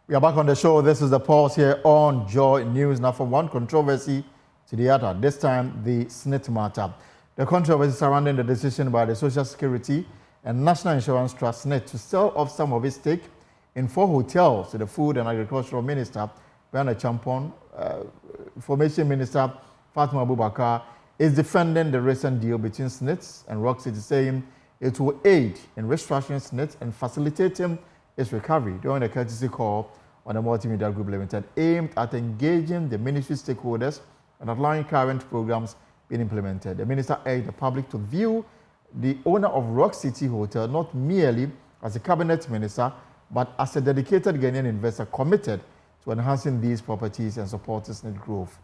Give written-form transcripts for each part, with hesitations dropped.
We are back on the show. This is the pulse here on Joy News. Now, from one controversy to the other, this time the SSNIT matter. The controversy surrounding the decision by the Social Security and National Insurance Trust SSNIT to sell off some of its stake in 4 hotels to the Food and Agricultural Minister, Bernard Champon, Information Minister Fatima Abubakar, is defending the recent deal between SSNIT and Rock City, saying it will aid in restructuring SSNIT and facilitating its recovery during a courtesy call on the Multimedia Group Limited aimed at engaging the ministry stakeholders and outlining current programs being implemented. The minister urged the public to view the owner of Rock City Hotel not merely as a cabinet minister, but as a dedicated Ghanaian investor committed to enhancing these properties and supporting SSNIT growth.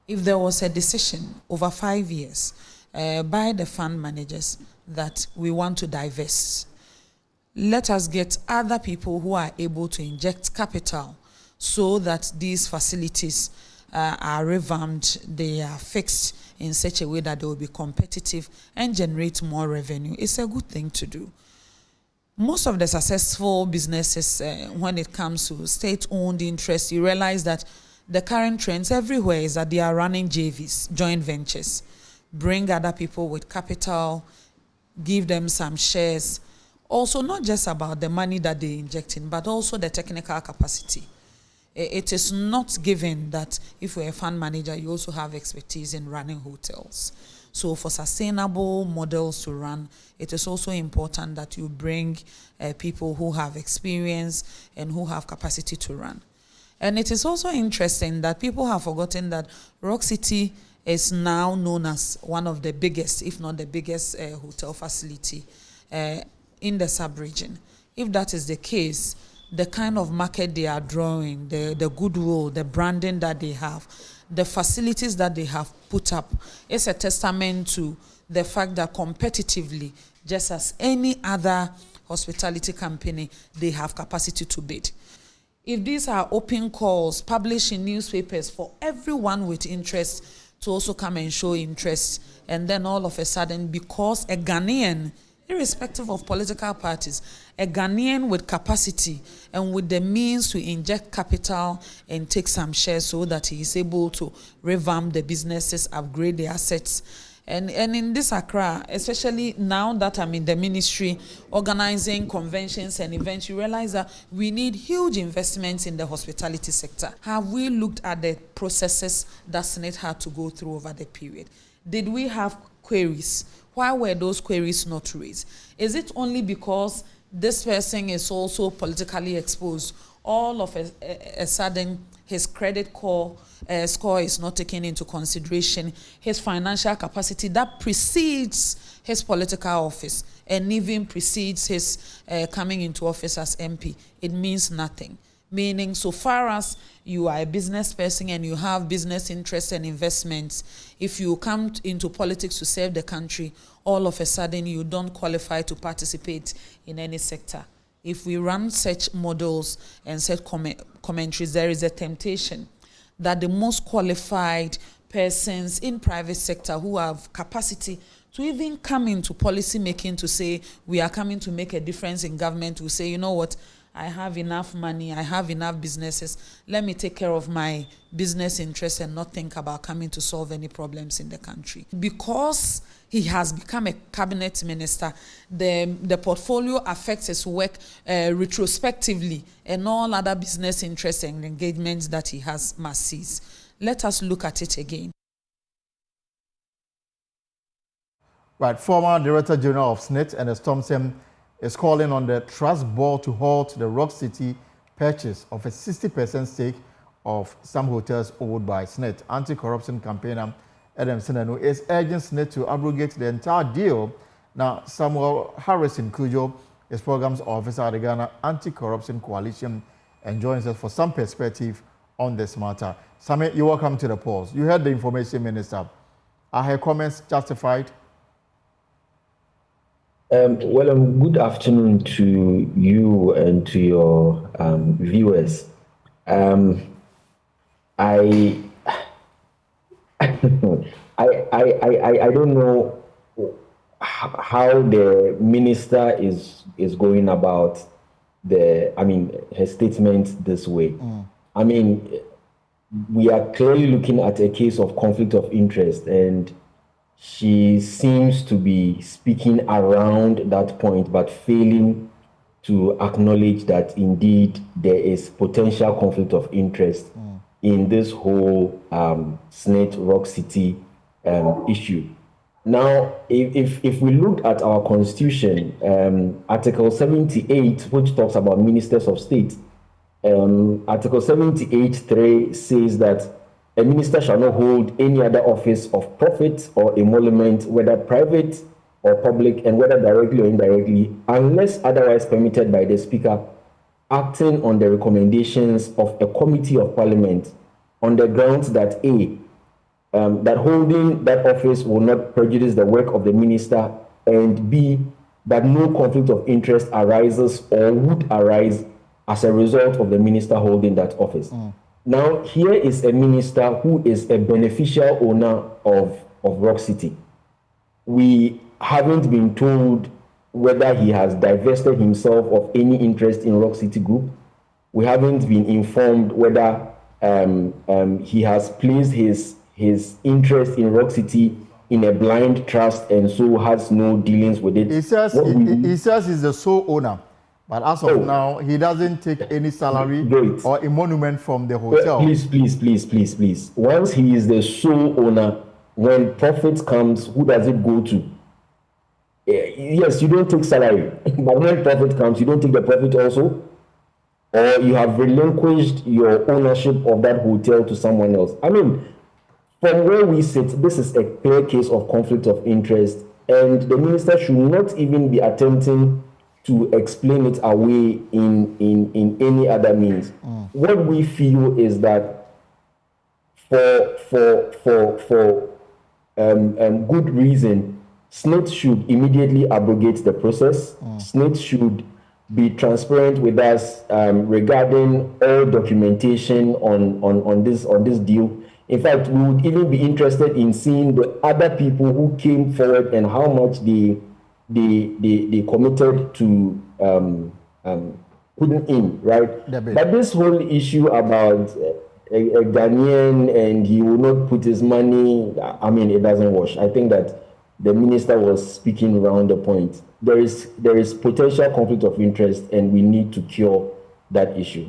If there was a decision over 5 years by the fund managers that we want to divest, let us get other people who are able to inject capital so that these facilities are revamped, they are fixed in such a way that they will be competitive and generate more revenue. It's a good thing to do. Most of the successful businesses, when it comes to state-owned interests, you realize that the current trends everywhere is that they are running JVs, joint ventures. Bring other people with capital, give them some shares. Also, not just about the money that they inject in, but also the technical capacity. It is not given that if you're a fund manager, you also have expertise in running hotels. So for sustainable models to run, it is also important that you bring people who have experience and who have capacity to run. And it is also interesting that people have forgotten that Rock City is now known as one of the biggest, if not the biggest, hotel facility in the sub-region. If that is the case, the kind of market they are drawing, the goodwill, the branding that they have, the facilities that they have put up, is a testament to the fact that competitively, just as any other hospitality company, they have capacity to bid. If these are open calls published in newspapers for everyone with interest to also come and show interest, and then all of a sudden, because a Ghanaian, irrespective of political parties, a Ghanaian with capacity and with the means to inject capital and take some shares so that he is able to revamp the businesses, upgrade the assets. And in this Accra, especially now that I'm in the ministry, organizing conventions and events, you realize that we need huge investments in the hospitality sector. Have we looked at the processes that SSNIT had to go through over the period? Did we have queries? Why were those queries not raised? Is it only because this person is also politically exposed? All of a sudden, his credit score is not taken into consideration, his financial capacity that precedes his political office and even precedes his coming into office as MP. It means nothing. Meaning, so far as you are a business person and you have business interests and investments, if you come into politics to serve the country, all of a sudden you don't qualify to participate in any sector. If we run such models and such commentaries, there is a temptation that the most qualified persons in private sector who have capacity to even come into policy making to say, we are coming to make a difference in government, will say, you know what, I have enough money, I have enough businesses, let me take care of my business interests and not think about coming to solve any problems in the country. Because he has become a cabinet minister, the portfolio affects his work retrospectively, and all other business interests and engagements that he has must cease. Let us look at it again. Right, former Director General of SSNIT, Ernest Thompson, is calling on the Trust Board to halt the Rock City purchase of a 60% stake of some hotels owned by SSNIT. Anti-corruption campaigner Adam Sinanu is urging SSNIT to abrogate the entire deal. Now, Samuel Harrison Kujo is Programs Officer at the Ghana Anti-Corruption Coalition and joins us for some perspective on this matter. Sami, you're welcome to the pause. You heard the Information Minister. Are her comments justified? Good afternoon to you and to your viewers. I don't know how the minister is going about her statement this way. I mean, we are clearly looking at a case of conflict of interest, and she seems to be speaking around that point, but failing to acknowledge that indeed there is potential conflict of interest in this whole SSNIT-Rock City issue. Now, if we look at our constitution, Article 78, which talks about ministers of state, Article 78(3) says that a minister shall not hold any other office of profit or emolument, whether private or public, and whether directly or indirectly, unless otherwise permitted by the Speaker, acting on the recommendations of a committee of Parliament on the grounds that A, that holding that office will not prejudice the work of the minister, and B, that no conflict of interest arises or would arise as a result of the minister holding that office. Now, here is a minister who is a beneficial owner of Rock City. We haven't been told whether he has divested himself of any interest in Rock City Group. We haven't been informed whether he has placed his interest in Rock City in a blind trust and so has no dealings with it. He says he's the sole owner, but as of now, he doesn't take any salary or emolument from the hotel. Please. Once he is the sole owner, when profit comes, who does it go to? Yes, you don't take salary, but when profit comes, you don't take the profit also, or you have relinquished your ownership of that hotel to someone else. I mean, from where we sit, this is a clear case of conflict of interest, and the minister should not even be attempting to explain it away in any other means. What we feel is that for good reason, SSNIT should immediately abrogate the process. SSNIT should be transparent with us regarding all documentation on this deal. In fact, we would even be interested in seeing the other people who came forward and how much they committed to putting in, right? But this whole issue about a Ghanaian and he will not put his money, I mean, it doesn't wash. I think that the minister was speaking around the point. There is potential conflict of interest, and we need to cure that issue.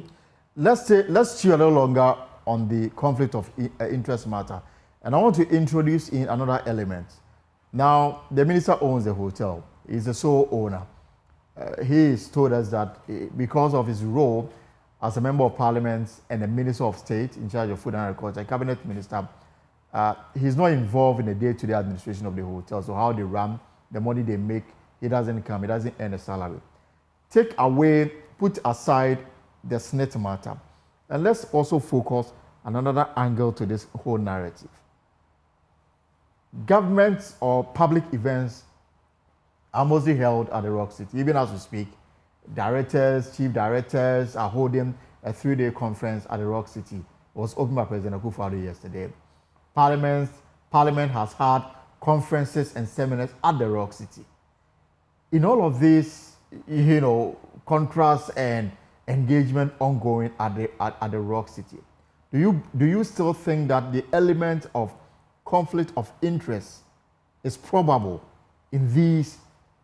Let's chew a little longer on the conflict of interest matter, and I want to introduce in another element. Now, the minister owns the hotel. He's the sole owner. He has told us that because of his role as a member of parliament and a minister of state in charge of food and agriculture, a cabinet minister, he's not involved in the day-to-day administration of the hotel. So how they run, the money they make, he doesn't come, he doesn't earn a salary. Put aside the SSNIT matter, and let's also focus on another angle to this whole narrative. Governments or public events are mostly held at the Rock City. Even as we speak, chief directors are holding a 3-day conference at the Rock City. It was opened by President Akufo-Addo yesterday. Parliament has had conferences and seminars at the Rock City. In all of this, contrast and engagement ongoing at the Rock City, do you still think that the element of conflict of interest is probable in these,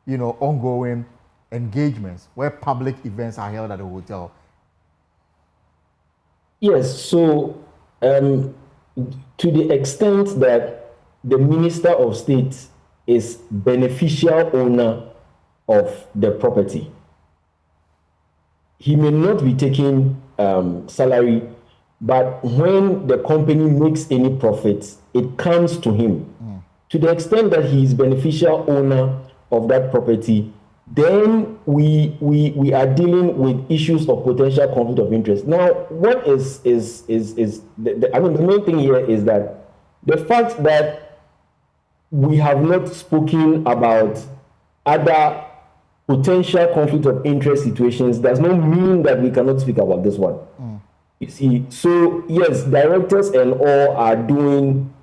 ongoing engagements where public events are held at a hotel? Yes. So, to the extent that the Minister of State is beneficial owner of the property, he may not be taking salary, but when the company makes any profits, it comes to him. To the extent that he is beneficial owner of that property, then we are dealing with issues of potential conflict of interest. Now, what the main thing here is that the fact that we have not spoken about other potential conflict of interest situations does not mean that we cannot speak about this one. You see, so yes, directors and all are doing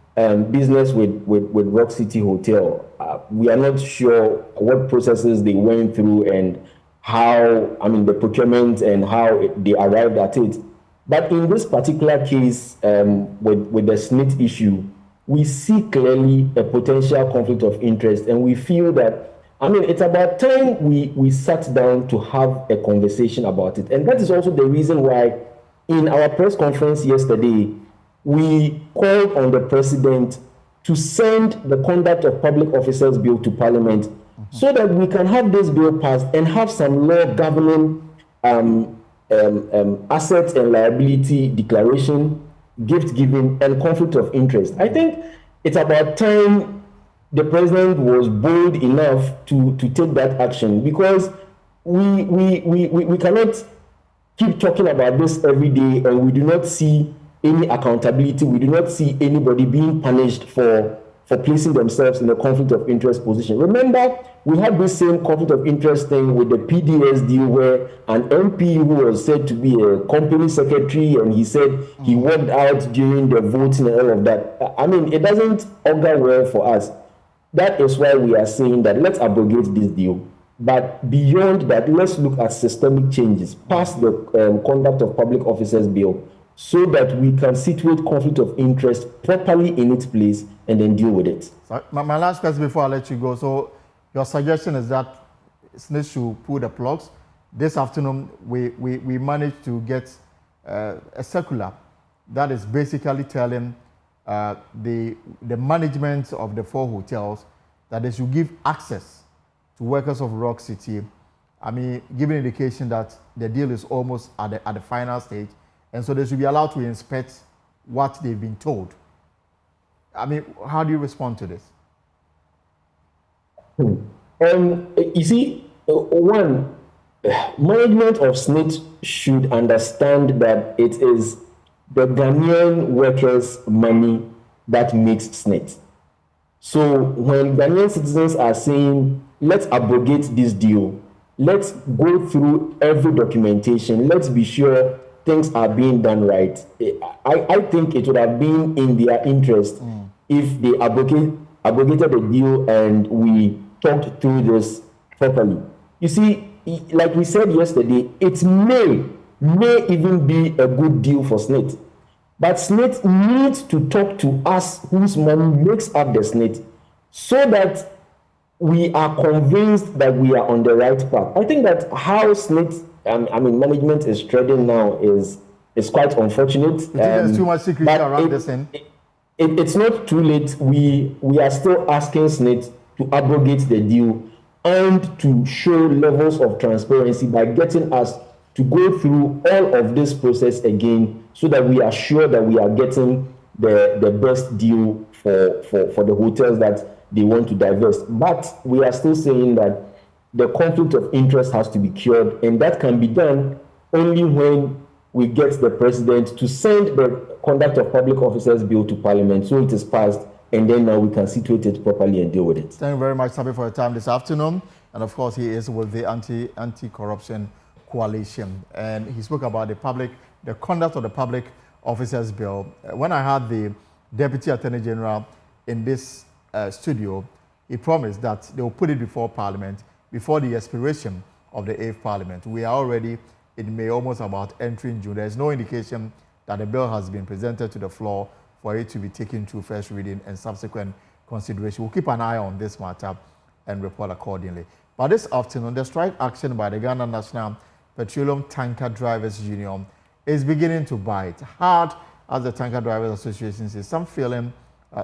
business with Rock City Hotel. We are not sure what processes they went through and how, I mean, the procurement and how they arrived at it. But in this particular case, with the SSNIT issue, we see clearly a potential conflict of interest, and we feel that, I mean, it's about time we sat down to have a conversation about it. And that is also the reason why in our press conference yesterday, we called on the president to send the Conduct of Public Officers Bill to Parliament so that we can have this bill passed and have some law governing assets and liability declaration, gift giving, and conflict of interest. I think it's about time the president was bold enough to take that action, because we cannot keep talking about this every day and we do not see any accountability. We do not see anybody being punished for placing themselves in a conflict of interest position. Remember, we had this same conflict of interest thing with the PDS deal, where an MP who was said to be a company secretary, and he said he walked out during the voting and all of that. I mean, it doesn't augur well for us. That is why we are saying that let's abrogate this deal. But beyond that, let's look at systemic changes past the Conduct of Public Officers Bill, so that we can situate conflict of interest properly in its place and then deal with it. So my last question before I let you go. So your suggestion is that SSNIT should pull the plugs. This afternoon, we managed to get a circular that is basically telling the management of the 4 hotels that they should give access to workers of Rock City. I mean, giving indication that the deal is almost at the final stage, and so they should be allowed to inspect what they've been told. I mean, how do you respond to this? You see, one, management of SSNIT should understand that it is the Ghanaian workers' money that makes SSNIT. So when Ghanaian citizens are saying, let's abrogate this deal, let's go through every documentation, let's be sure things are being done right, I think it would have been in their interest if they abrogated the deal and we talked through this properly. You see, like we said yesterday, it may even be a good deal for SSNIT. But SSNIT needs to talk to us whose money makes up the SSNIT, so that we are convinced that we are on the right path. I think that how SSNIT, management is treading now is quite unfortunate. There's too much secrecy around this end. It's not too late. We are still asking SSNIT to abrogate the deal and to show levels of transparency by getting us to go through all of this process again, so that we are sure that we are getting the best deal for the hotels that they want to divest. But we are still saying that the conflict of interest has to be cured, and that can be done only when we get the president to send the Conduct of Public Officers Bill to Parliament, so it is passed, and then now we can situate it properly and deal with it. Thank you very much, Sabi, for your time this afternoon. And of course, he is with the anti-corruption coalition, and he spoke about the Conduct of the Public Officers Bill. When I had the Deputy Attorney General in this studio, he promised that they will put it before Parliament before the expiration of the 8th Parliament. We are already in May, almost about entering June. There is no indication that the bill has been presented to the floor for it to be taken to first reading and subsequent consideration. We'll keep an eye on this matter and report accordingly. But this afternoon, the strike action by the Ghana National Petroleum Tanker Drivers Union is beginning to bite hard, as the Tanker Drivers Association says. Some filling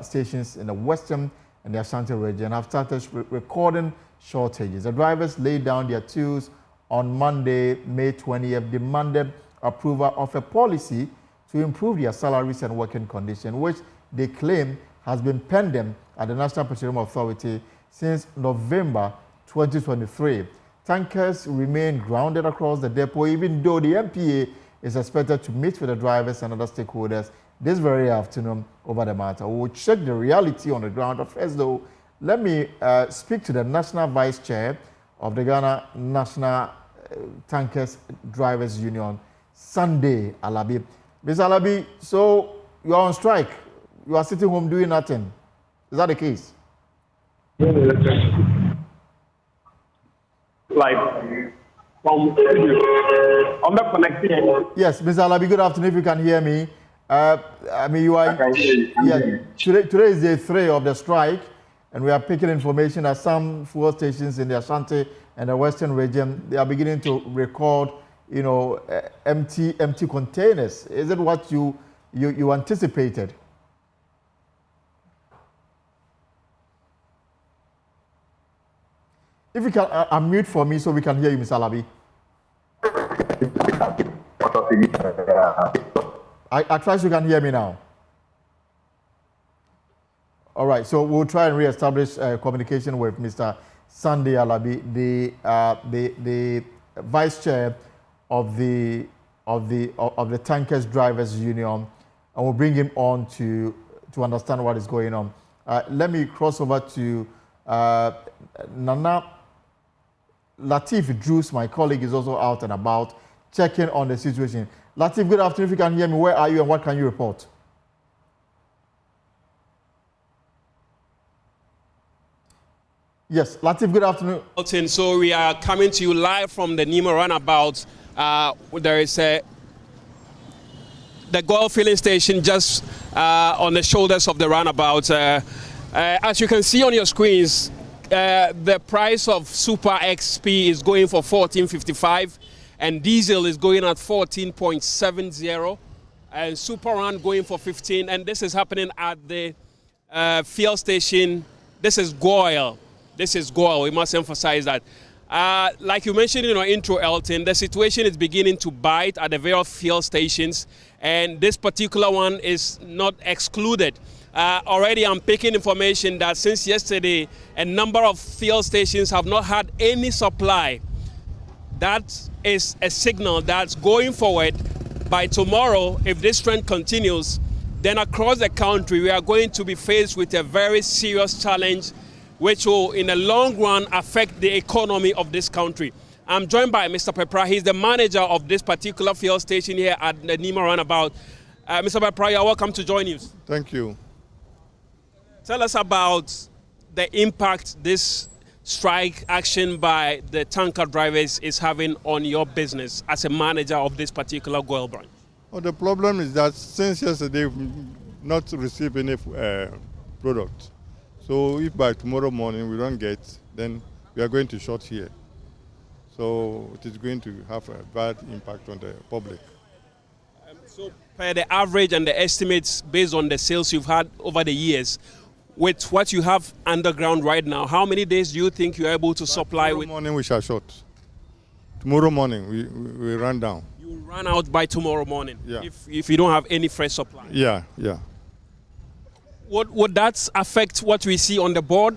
stations in the Western and the Ashanti region have started recording shortages. The drivers laid down their tools on Monday, May 20th, demanded approval of a policy to improve their salaries and working conditions, which they claim has been pending at the National Petroleum Authority since November 2023. Tankers remain grounded across the depot, even though the MPA is expected to meet with the drivers and other stakeholders this very afternoon over the matter. We will check the reality on the ground. But first, though, let me speak to the National Vice Chair of the Ghana National Tankers Drivers Union, Sunday Alabi. Ms. Alabi, so you are on strike. You are sitting home doing nothing. Is that the case? Like, from on the connection. Yes, Mr. Alabi, good afternoon. If you can hear me. I mean, you are. I can hear you. Yeah, today is day 3 of the strike, and we are picking information that some fuel stations in the Ashanti and the Western region, they are beginning to record, you know, empty containers. Is it what you anticipated? If you can unmute for me so we can hear you, Mr. Alabi. I trust you can hear me now. All right, so we'll try and re-establish communication with Mr. Sunday Alabi, the vice chair of the Tankers Drivers Union, and we'll bring him on to understand what is going on. Let me cross over to Nana Latif Drews, my colleague, is also out and about checking on the situation. Latif, good afternoon. If you can hear me, where are you and what can you report? Yes, Latif, good afternoon. So we are coming to you live from the Nima roundabout. There is the Goil filling station just on the shoulders of the roundabout. As you can see on your screens, the price of Super XP is going for $14.55, and diesel is going at $14.70, and Super Run going for $15. And this is happening at the fuel station. This is Goil. This is Goil. We must emphasize that. Like you mentioned in our intro, Elton, the situation is beginning to bite at the various fuel stations, and this particular one is not excluded. Already I'm picking information that since yesterday, a number of fuel stations have not had any supply. That is a signal that's going forward. By tomorrow, if this trend continues, then across the country, we are going to be faced with a very serious challenge, which will, in the long run, affect the economy of this country. I'm joined by Mr. Pepra. He's the manager of this particular fuel station here at the Nima roundabout. Mr. Pepra, you're welcome to join us. Thank you. Tell us about the impact this strike action by the tanker drivers is having on your business as a manager of this particular Goil branch. Well, the problem is that since yesterday we've not received any product. So if by tomorrow morning we don't get, then we are going to short here. So it is going to have a bad impact on the public. So per the average and the estimates based on the sales you've had over the years, with what you have underground right now, how many days do you think you're able to supply with? Tomorrow morning we shall short. Tomorrow morning we run down. You will run out by tomorrow morning, yeah, if you don't have any fresh supply. Yeah. Would that affect what we see on the board?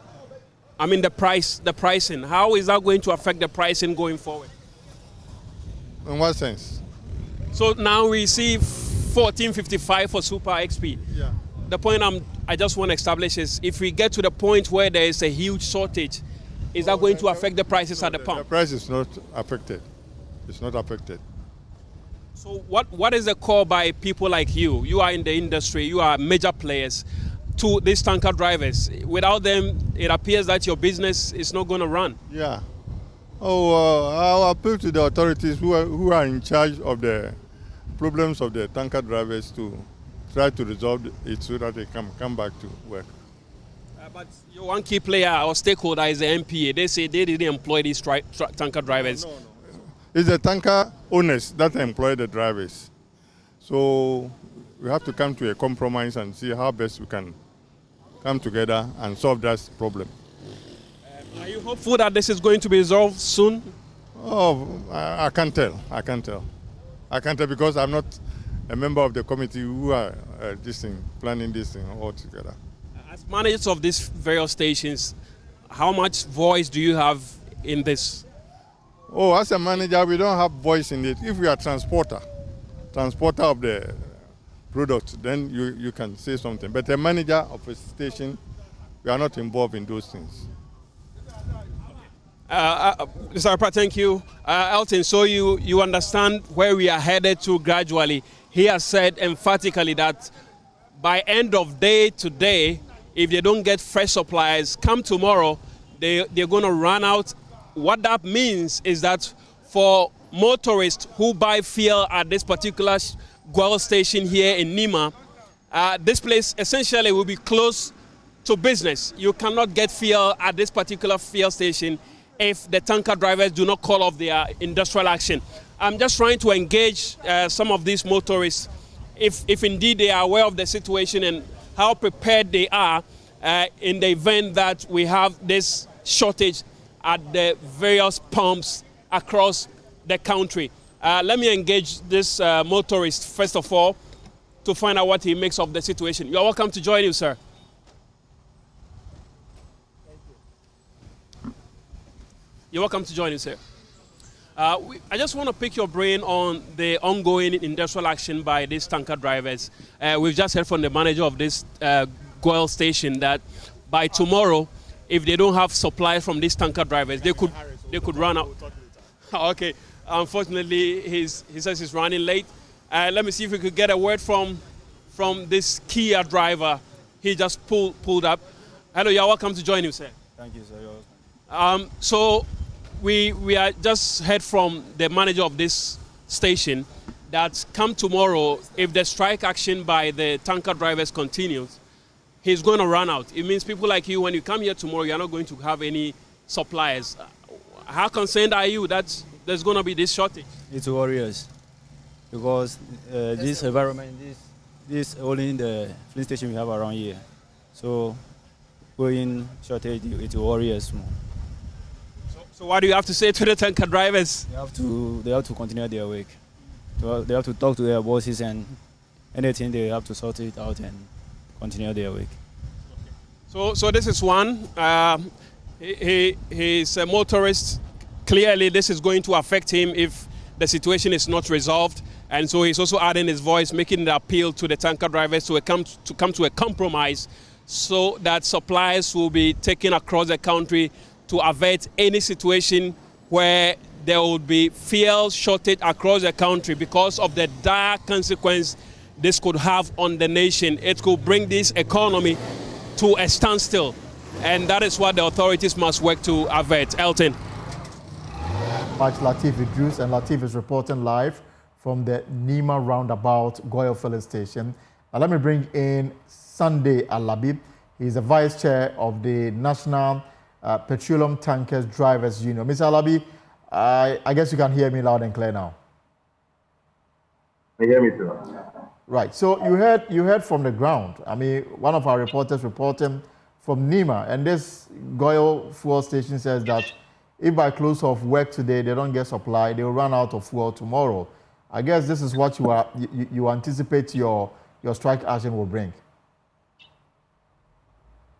I mean the pricing. How is that going to affect the pricing going forward? In what sense? So now we see $14.55 for Super XP. Yeah. The point I just want to establish is if we get to the point where there is a huge shortage, is that going to affect the prices at the pump? The price is not affected. It's not affected. So what is the call by people like you? You are in the industry, you are major players, to these tanker drivers. Without them, it appears that your business is not going to run. Yeah. I'll appeal to the authorities who are in charge of the problems of the tanker drivers to try to resolve it so that they can come back to work. But your one key player or stakeholder is the MPA. They say they didn't employ these tanker drivers. No. It's the tanker owners that employ the drivers. So we have to come to a compromise and see how best we can come together and solve that problem. Are you hopeful that this is going to be resolved soon? Oh, I can't tell. I can't tell because I'm not a member of the committee who are planning this thing all together. As managers of these various stations, how much voice do you have in this? Oh, as a manager, we don't have voice in it. If we are transporter of the product, then you can say something. But a manager of a station, we are not involved in those things. Mr. Pepra, thank you. Elton, so you understand where we are headed to gradually. He has said emphatically that by end of day today, if they don't get fresh supplies, come tomorrow, they're going to run out. What that means is that for motorists who buy fuel at this particular Goil station here in Nima, this place essentially will be close to business. You cannot get fuel at this particular fuel station if the tanker drivers do not call off their industrial action. I'm just trying to engage some of these motorists if indeed they are aware of the situation and how prepared they are in the event that we have this shortage at the various pumps across the country. Let me engage this motorist first of all to find out what he makes of the situation. You are welcome to join you, sir. You're welcome to join us, sir. I just want to pick your brain on the ongoing industrial action by these tanker drivers. We've just heard from the manager of this Goil station that by tomorrow, if they don't have supply from these tanker drivers, they could run out. Okay. Unfortunately, he says he's running late. Let me see if we could get a word from this Kia driver. He just pulled up. Hello, you're welcome to join you, sir. Thank you, sir. So we are just heard from the manager of this station that come tomorrow, if the strike action by the tanker drivers continues, he's going to run out. It means people like you, when you come here tomorrow, you're not going to have any suppliers. How concerned are you that there's going to be this shortage? It's worries because this environment, this only in the filling station we have around here. So going shortage, it worries us more. So what do you have to say to the tanker drivers? They have to continue their work. They have to talk to their bosses and anything they have to sort it out and continue their work. So this is one. He's a motorist. Clearly, this is going to affect him if the situation is not resolved. And so he's also adding his voice, making an appeal to the tanker drivers to come to a compromise so that supplies will be taken across the country to avert any situation where there will be fuel shortage across the country because of the dire consequence this could have on the nation. It could bring this economy to a standstill. And that is what the authorities must work to avert. Elton. Much Latif Idris, and Latif is reporting live from the Nima roundabout Goil filling station. Now let me bring in Sunday Alabi. He's the vice chair of the National Petroleum Tankers Drivers Union. Mr. Alabi, I guess you can hear me loud and clear now. You hear me too. Right. So you heard from the ground. I mean, one of our reporters reporting from Nima, and this Goil fuel station says that if by close of work today they don't get supply, they will run out of fuel tomorrow. I guess this is what you anticipate your strike action will bring.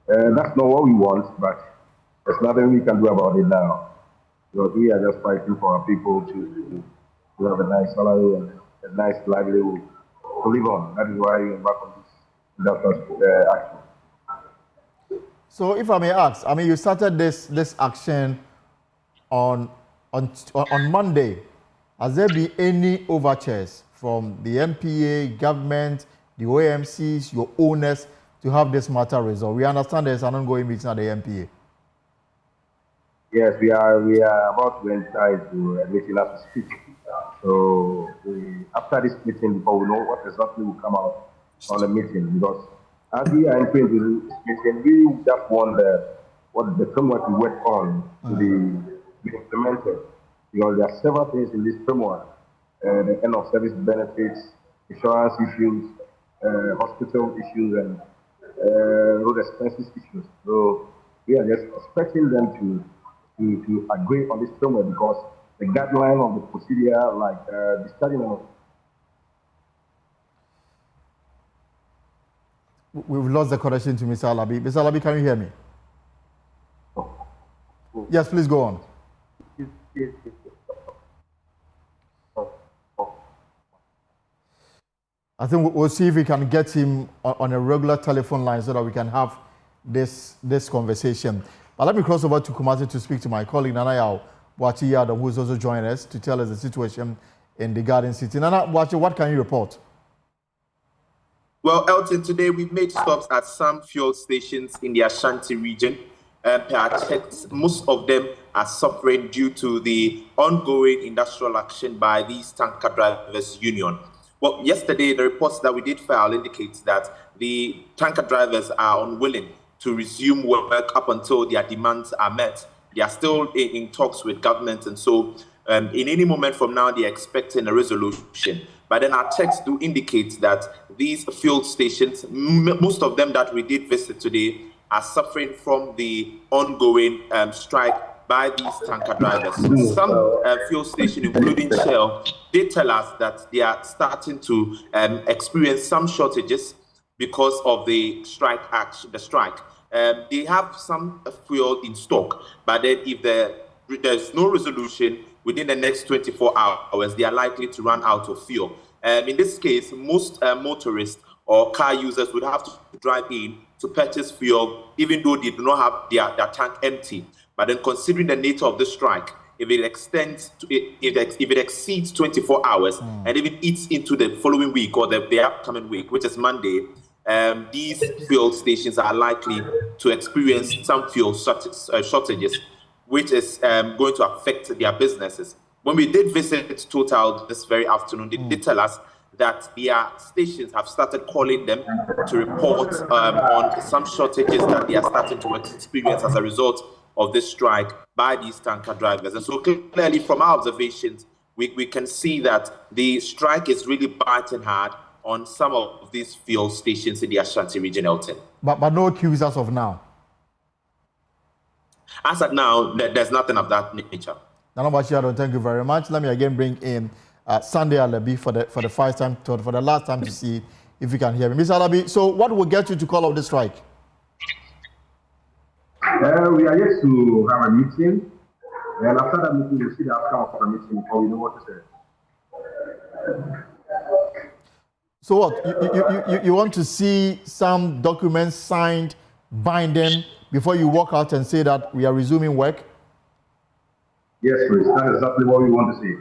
That's not what we want, but there's nothing we can do about it now. Because we are just fighting for our people to have a nice salary and a nice livelihood to live on. That is why we embark on this action. So if I may ask, I mean, you started this action on Monday. Has there been any overtures from the MPA, government, the OMCs, your owners to have this matter resolved? We understand there's an ongoing meeting at the MPA. Yes, we are about to enter into a meeting as we speak. So after this meeting, before we know what exactly will come out on the meeting, because as we are entering into this meeting, we just want the framework we work on to be implemented. Because there are several things in this framework: the end of service benefits, insurance issues, hospital issues, and road expenses issues. So we are just expecting them to agree on this framework because the guideline of the procedure, like the studying of. We've lost the connection to Mr. Alabi. Mr. Alabi, can you hear me? Yes, please go on. I think we'll see if we can get him on a regular telephone line so that we can have this conversation. But let me cross over to Kumasi to speak to my colleague Nana Wachi Yadam, who is also joining us to tell us the situation in the Garden City. Nana Wachi, what can you report? Well, Elton, today we've made stops at some fuel stations in the Ashanti region. per our checks, most of them are suffering due to the ongoing industrial action by these tanker drivers union. Well, yesterday, the reports that we did file indicates that the tanker drivers are unwilling to resume work up until their demands are met. They are still in talks with government, and so in any moment from now, they're expecting a resolution. But then our checks do indicate that these fuel stations, most of them that we did visit today, are suffering from the ongoing strike by these tanker drivers. Some fuel stations, including Shell, did tell us that they are starting to experience some shortages because of the strike action. They have some fuel in stock, but then if there's no resolution within the next 24 hours, they are likely to run out of fuel. In this case, most motorists or car users would have to drive in to purchase fuel, even though they do not have their tank empty. But then, considering the nature of the strike, if it extends to if it exceeds 24 hours and even eats into the following week or the upcoming week, which is Monday, these fuel stations are likely to experience some fuel shortages, which is going to affect their businesses. When we did visit Total this very afternoon, they did tell us that their stations have started calling them to report on some shortages that they are starting to experience as a result of this strike by these tanker drivers. And so clearly from our observations, we can see that the strike is really biting hard on some of these fuel stations in the Ashanti region, Elton. But no queues as of now? As of now, there's nothing of that nature. Nana Bashiado, thank you very much. Let me again bring in Sunday Alabi for the last time to see if you can hear me. Mr. Alabi, so what will get you to call off the strike? We are yet to have a meeting, and after that meeting, we'll see the outcome of the meeting before we know what to say. So what? You want to see some documents signed, binding, before you walk out and say that we are resuming work? Yes, please. That's exactly what we want to see.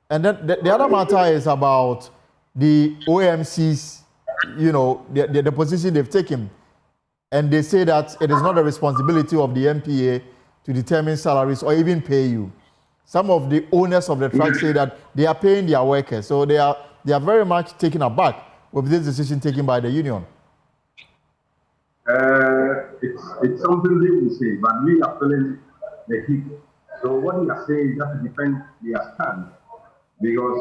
And then the other matter is about the OMC's, the position they've taken. And they say that it is not the responsibility of the MPA to determine salaries or even pay you. Some of the owners of the track say that they are paying their workers. So they are very much taken aback with this decision taken by the union. It's something they will say, but we are feeling the heat. So what we are saying is just to defend their stand. Because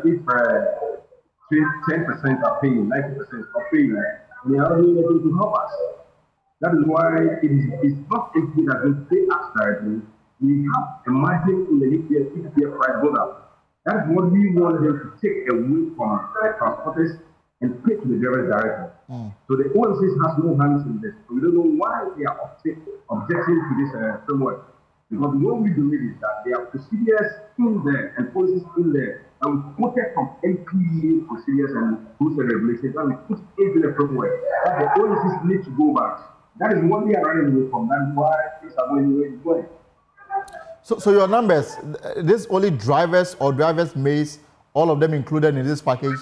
if 10% are paying, 90% are paying, they are only able to help us. That is why it's not easy that we pay us directly. We have a margin in the EPF price goes up. That is what we want them to take away from the transporters and pay to the drivers directly. So the OMCs has no hands in this. So we don't know why they are objecting to this framework. Because what we believe is that there are procedures in there and policies in there that we quoted from MPA procedures and rules and regulations that we put into the framework that the OMCs need to go back. That is what we are running away from. That is why things are going the way it's going. So your numbers, this only drivers or drivers' mates, all of them included in this package?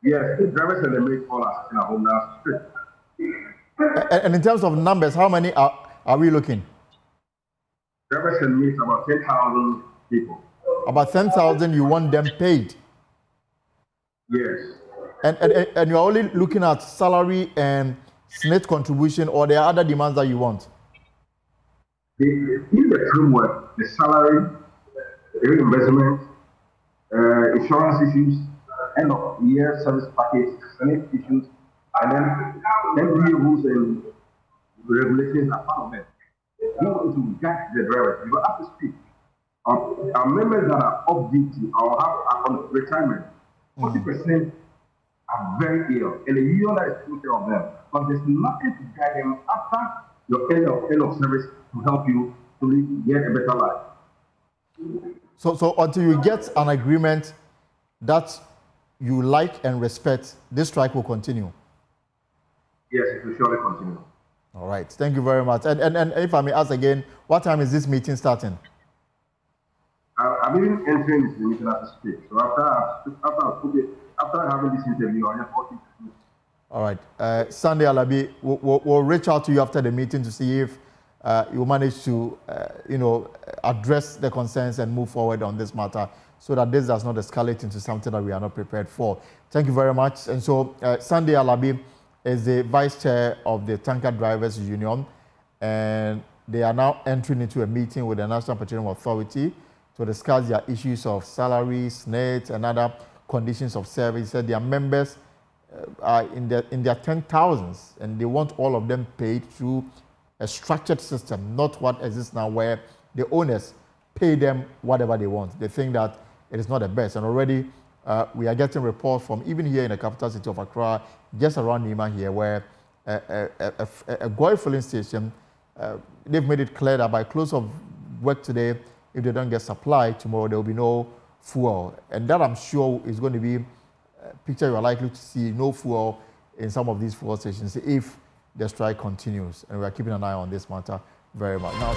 Yes, the drivers and the mates all are in our home now. And in terms of numbers, how many are we looking? Drivers and mates, about 10,000 people. About 10,000, you want them paid? Yes. And you're only looking at salary and SSNIT contribution, or there are other demands that you want? In the framework, the salary, the reimbursement, insurance issues, end of year service package, SSNIT issues, and then MPA rules and regulations are part of it. We want to guide the drivers. You have to speak. Our members that are off duty or are on retirement, 40% are very ill, and the union that is taking care of them. But there's nothing to guide them after your end of service to help you to get a better life. So until you get an agreement that you like and respect, this strike will continue? Yes, it will surely continue. All right. Thank you very much. And if I may ask again, what time is this meeting starting? I'm even entering this meeting as we speak. So after having this interview, I just walk into All right. Sunday Alabi, we'll reach out to you after the meeting to see if you manage to, address the concerns and move forward on this matter so that this does not escalate into something that we are not prepared for. Thank you very much. And so Sunday Alabi is the vice chair of the Tanker Drivers Union, and they are now entering into a meeting with the National Petroleum Authority to discuss their issues of salaries, SSNIT, and other conditions of service. Said their members are in their 10,000s, and they want all of them paid through a structured system, not what exists now, where the owners pay them whatever they want. They think that it is not the best. And already we are getting reports from even here in the capital city of Accra, just around Nima here, where a Goy filling station, they've made it clear that by close of work today, if they don't get supply tomorrow, there will be no fuel. And that, I'm sure, is going to be a picture you are likely to see, no fuel in some of these fuel stations if the strike continues. And we are keeping an eye on this matter very much. Now,